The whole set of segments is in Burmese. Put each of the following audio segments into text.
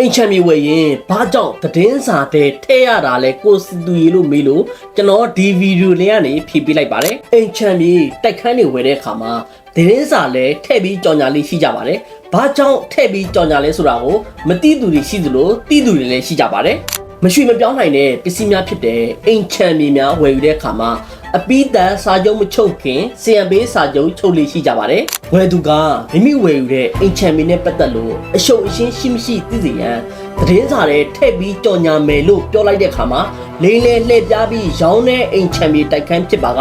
အိမ်ချမ်းမြေဝယ်ရင်ဘာကြောင့်သတင်းစာတဲ့ထဲရတာလဲကိုစီတူရီလို့မေးလို့ကျွန်တော်ဒီဗီဒီယိုလေးကနေဖြည့်ပေးလိုက်ပါတယ်အိမ်ချမ်းမြေတိုက်ခန်းတွေဝယ်တဲ့အခါမှာသတင်းစာလဲထည့်ပြီးကြော်ညာလေးရှိကြပါတယ်ဘာကြောင့်ထည့်ပြီးကြော်ညာလဲဆိုတာကိုမသိသူတွေရှိသလိုသိသူတွေလည်းရှိကြပါတယ်မရွှေမပြောင်းနိုင်တဲ့ပစ္စည်းများဖြစ်တဲ့အိမ်ချမ်းမြေများဝယ်ယူတဲ့အခါမှာအပီးတန်စာချုပ်မချုပ်ခင်စီယံဘေးစာချုပ်ချုပ်လေးရှိကြပါတယ်ဝယ်သူကမိမိဝယ်ယူတဲ့အိမ်ချမ်းမြေနဲ့ပတ်သက်လို့အရှုပ်အရှင်းရှိမရှိသိစေရန်သတင်းစာတွေထည့်ပြီးကြော်ညာမယ်လို့ပြောလိုက်တဲ့အခါမှာလိမ့်လေလှည့်ပြားပြီးရောင်းတဲ့အိမ်ချမ်းမြေတိုက်ခန်းဖြစ်ပါက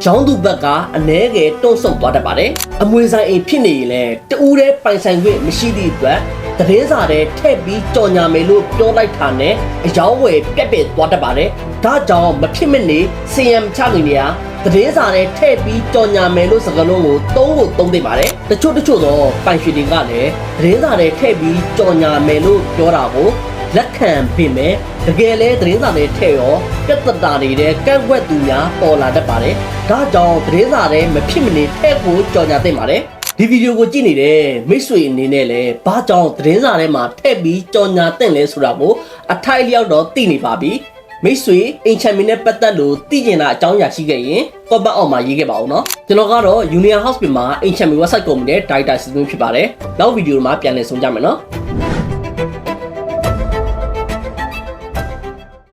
ရောင်းသူဘက်ကအနှဲငယ်တွန့်ဆုတ်သွားတတ်ပါတယ်အမွေဆိုင်အိမ်ဖြစ်နေရင်လည်းတူးတဲ့ပိုင်ဆိုင်ခွင့်မရှိသည့်အတွက်သတင်းစာတွေထည့်ပြီးကြော်ညာမယ်လို့ပြောလိုက်တာနဲ့အယောင်းဝယ်ပြက်ပြက်သွားတတ်ပါတယ်ဒါကြောင့်မဖြစ်မနေစီယံချနေနေရသတင်းစာတွေထည့်ပြီးကြော်ညာမယ်လို့စကားလုံးကိုသုံးသိပါတယ်တချို့တော့ပိုင်ရွှေတွေကလည်းသတင်းစာတွေထည့်ပြီးကြော်ညာမယ်လို့ပြောတာကိုလက်ခံပြင်မယ်တကယ်လဲသတင်းစာတွေထည့်ရောပြဿနာတွေကကန့်ကွက်သူများပေါ်လာတတ်ပါတယ်ဒါကြောင့်သတင်းစာတွေမဖြစ်မနေထည့်ဖို့ကြော်ညာသင့်ပါတယ်ဒီဗီဒီယိုကိုကြည့်နေတဲ့မိတ်ဆွေအနေနဲ့လည်းဘာကြောင့်သတင်းစာထဲမှာထည့်ပြီးကြော်ညာသင့်လဲဆိုတာကိုအထိုက်လျောက်တော့သိနေပါပြီမိတ်ဆွေအိမ်ချမ်းမီနဲ့ပတ်သက်လို့သိကျင်တာအကြောင်းအရာရှိခဲ့ရင် comment အောက်မှာရေးခဲ့ပါဦးနော်ကျွန်တော်ကတော့ Union Hospital မှာအိမ်ချမ်းမီ website ကုမ္ပဏီနဲ့ Director စီစဉ်ဖြစ်ပါတယ်နောက်ဗီဒီယိုမှာပြန်လည်ဆုံကြမယ်နော်